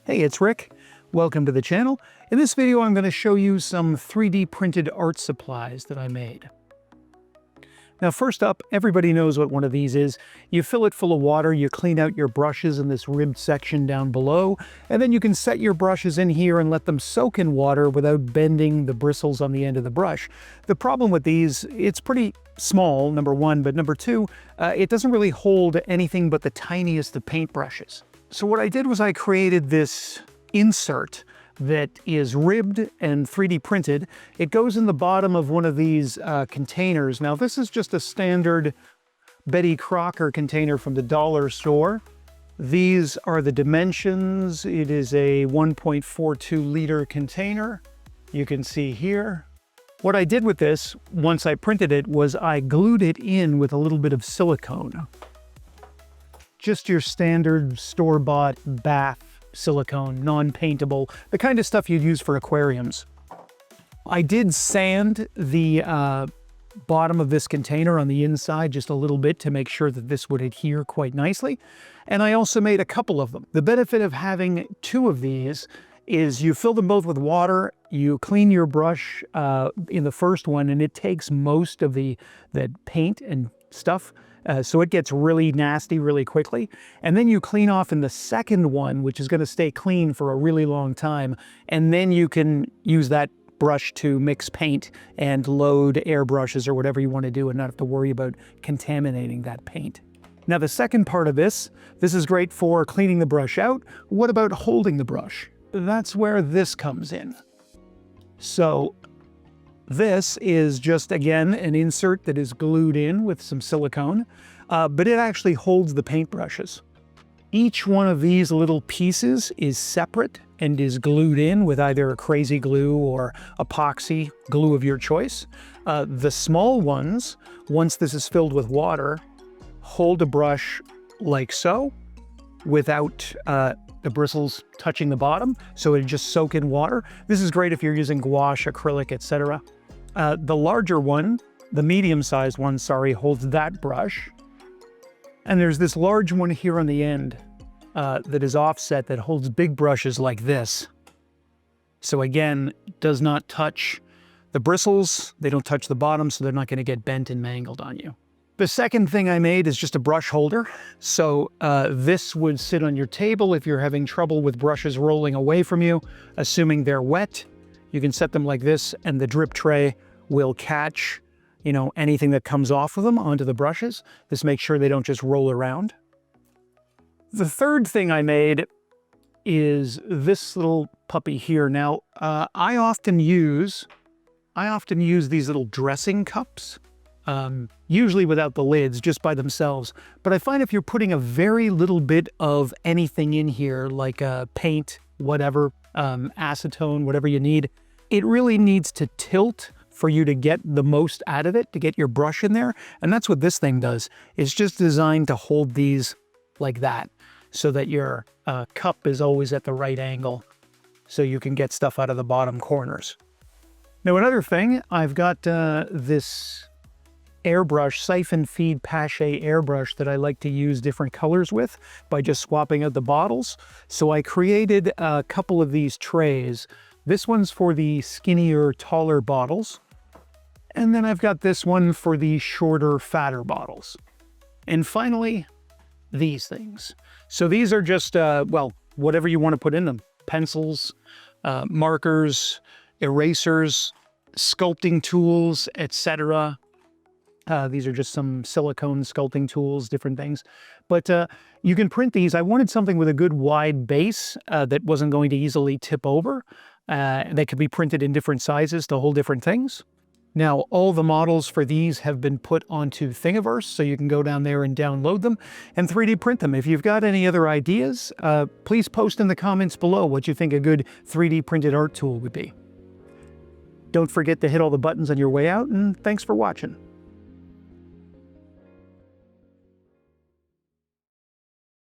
Hey, it's Rick. Welcome to the channel. In this video, I'm going to show you some 3D printed art supplies that I made. Now, first up, everybody knows what one of these is. You fill it full of water, you clean out your brushes in this ribbed section down below, and then you can set your brushes in here and let them soak in water without bending the bristles on the end of the brush. The problem with these, it's pretty small, number one, but number two, it doesn't really hold anything but the tiniest of paintbrushes. So what I did was I created this insert that is ribbed and 3D printed. It goes in the bottom of one of these containers. Now this is just a standard Betty Crocker container from the dollar store. These are the dimensions. It is a 1.42 liter container. You can see here. What I did with this, once I printed it, was I glued it in with a little bit of silicone. Just your standard store-bought bath silicone, non-paintable, the kind of stuff you'd use for aquariums. I did sand the bottom of this container on the inside just a little bit to make sure that this would adhere quite nicely. And I also made a couple of them. The benefit of having two of these is you fill them both with water, you clean your brush in the first one, and it takes most of the paint and stuff. So it gets really nasty really quickly. And then you clean off in the second one, which is going to stay clean for a really long time. And then you can use that brush to mix paint and load airbrushes or whatever you want to do and not have to worry about contaminating that paint. Now the second part of this is great for cleaning the brush out. What about holding the brush? That's where this comes in. So this is just, again, an insert that is glued in with some silicone, but it actually holds the paintbrushes. Each one of these little pieces is separate and is glued in with either a crazy glue or epoxy glue of your choice. The small ones, once this is filled with water, hold a brush like so without the bristles touching the bottom, so it just soak in water. This is great if you're using gouache, acrylic, etc. The larger one, the medium-sized one, sorry, holds that brush. And there's this large one here on the end that is offset that holds big brushes like this. So again, does not touch the bristles. They don't touch the bottom, so they're not going to get bent and mangled on you. The second thing I made is just a brush holder. So this would sit on your table if you're having trouble with brushes rolling away from you, assuming they're wet. You can set them like this, and the drip tray will catch, anything that comes off of them onto the brushes. This makes sure they don't just roll around. The third thing I made is this little puppy here. Now, I often use these little dressing cups, usually without the lids, just by themselves. But I find if you're putting a very little bit of anything in here, like paint, whatever, acetone, whatever you need, it really needs to tilt for you to get the most out of it, to get your brush in there. And that's what this thing does. It's just designed to hold these like that, so that your cup is always at the right angle, so you can get stuff out of the bottom corners. Now another thing, I've got this airbrush, siphon feed pache airbrush that I like to use different colors with by just swapping out the bottles. So I created a couple of these trays. This one's for the skinnier, taller bottles. And then I've got this one for the shorter, fatter bottles. And finally, these things. So these are just, whatever you want to put in them. Pencils, markers, erasers, sculpting tools, etc. These are just some silicone sculpting tools, different things. But you can print these. I wanted something with a good wide base that wasn't going to easily tip over. They could be printed in different sizes to hold different things. Now, all the models for these have been put onto Thingiverse, so you can go down there and download them and 3D print them. If you've got any other ideas, please post in the comments below what you think a good 3D printed art tool would be. Don't forget to hit all the buttons on your way out, and thanks for watching.